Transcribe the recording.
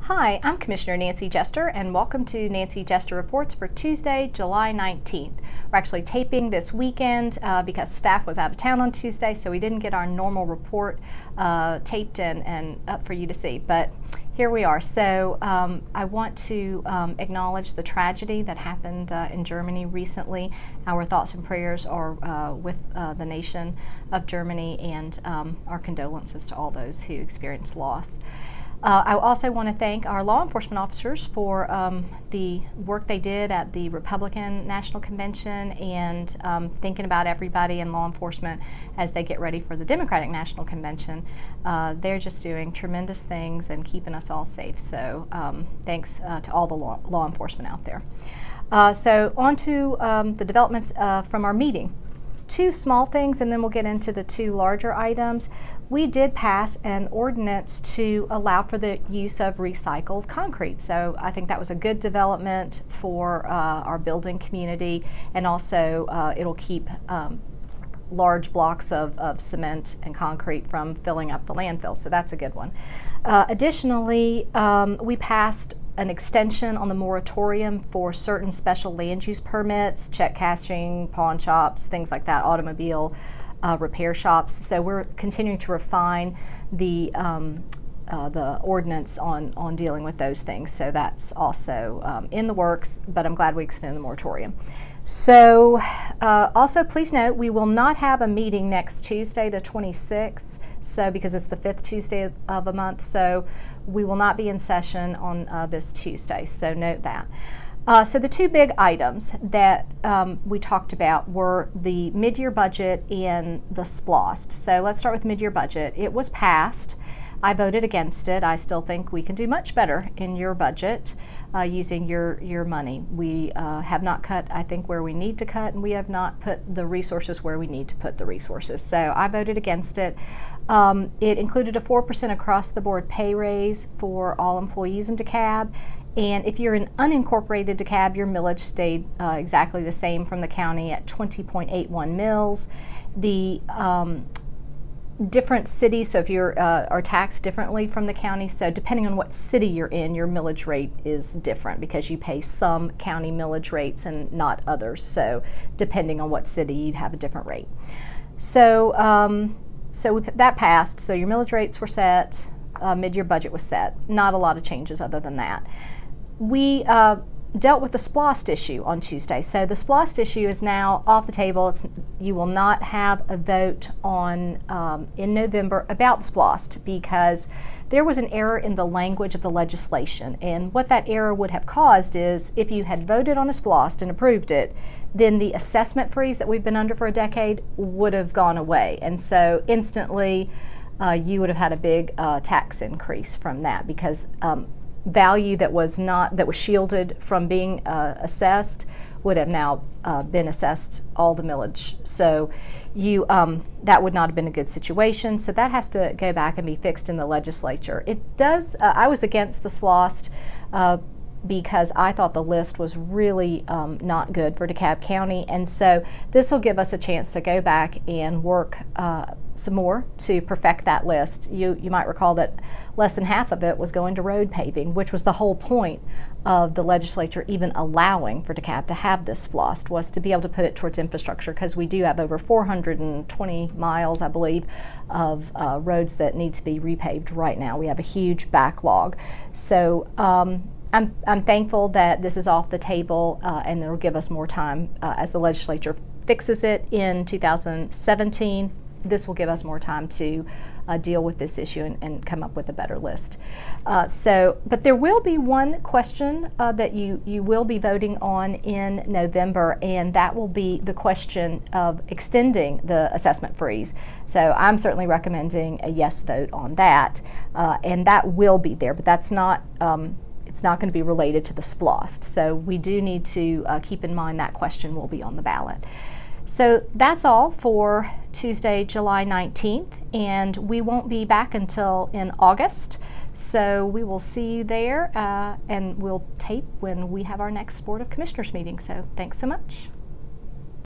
Hi, I'm Commissioner Nancy Jester, and welcome to Nancy Jester Reports for Tuesday, July 19th. We're actually taping this weekend because staff was out of town on Tuesday, so we didn't get our normal report taped and up for you to see. But here we are. So I want to acknowledge the tragedy that happened in Germany recently. Our thoughts and prayers are with the nation of Germany, and our condolences to all those who experienced loss. I also want to thank our law enforcement officers for the work they did at the Republican National Convention and thinking about everybody in law enforcement as they get ready for the Democratic National Convention. They're just doing tremendous things and keeping us all safe. So thanks to all the law enforcement out there. So on to the developments from our meeting. Two small things, and then we'll get into the two larger items. We did pass an ordinance to allow for the use of recycled concrete. So I think that was a good development for our building community, and also it'll keep large blocks of cement and concrete from filling up the landfill. So that's a good one. Additionally, we passed an extension on the moratorium for certain special land use permits, check cashing, pawn shops, things like that, automobile repair shops. So we're continuing to refine the ordinance on dealing with those things. So that's also in the works, but I'm glad we extended the moratorium. So also please note, we will not have a meeting next Tuesday, the 26th, so because it's the 5th Tuesday of a month, so we will not be in session on this Tuesday, so note that. So the two big items that we talked about were the mid-year budget and the SPLOST. So let's start with mid-year budget. It was passed. I voted against it. I still think we can do much better in your budget using your money. We have not cut, I think, where we need to cut, and we have not put the resources where we need to put the resources. So I voted against it. It included a 4% across-the-board pay raise for all employees in DeKalb. And if you're an unincorporated DeKalb, your millage stayed exactly the same from the county at 20.81 mils. The different cities, so if you are taxed differently from the county, so depending on what city you're in, your millage rate is different because you pay some county millage rates and not others. So depending on what city, you'd have a different rate. So that passed. So your millage rates were set. Mid-year budget was set. Not a lot of changes other than that. We dealt with the SPLOST issue on Tuesday. So the SPLOST issue is now off the table. You will not have a vote on in November about the SPLOST because there was an error in the language of the legislation. And what that error would have caused is if you had voted on a SPLOST and approved it, then the assessment freeze that we've been under for a decade would have gone away. And so instantly you would have had a big tax increase from that because value that was shielded from being assessed would have now been assessed all the millage. So you that would not have been a good situation. So that has to go back and be fixed in the legislature. It does. I was against the SPLOST because I thought the list was really not good for DeKalb County, and so this will give us a chance to go back and work some more to perfect that list. You might recall that less than half of it was going to road paving, which was the whole point of the legislature even allowing for DeKalb to have this SPLOST, was to be able to put it towards infrastructure, because we do have over 420 miles, I believe, of roads that need to be repaved right now. We have a huge backlog. So I'm thankful that this is off the table and it'll give us more time as the legislature fixes it in 2017. This will give us more time to deal with this issue and come up with a better list. But there will be one question that you will be voting on in November, and that will be the question of extending the assessment freeze. So I'm certainly recommending a yes vote on that, and that will be there, but that's not it's not going to be related to the SPLOST. So we do need to keep in mind that question will be on the ballot. So that's all for Tuesday, July 19th, and we won't be back until in August. So we will see you there, and we'll tape when we have our next Board of Commissioners meeting. So thanks so much.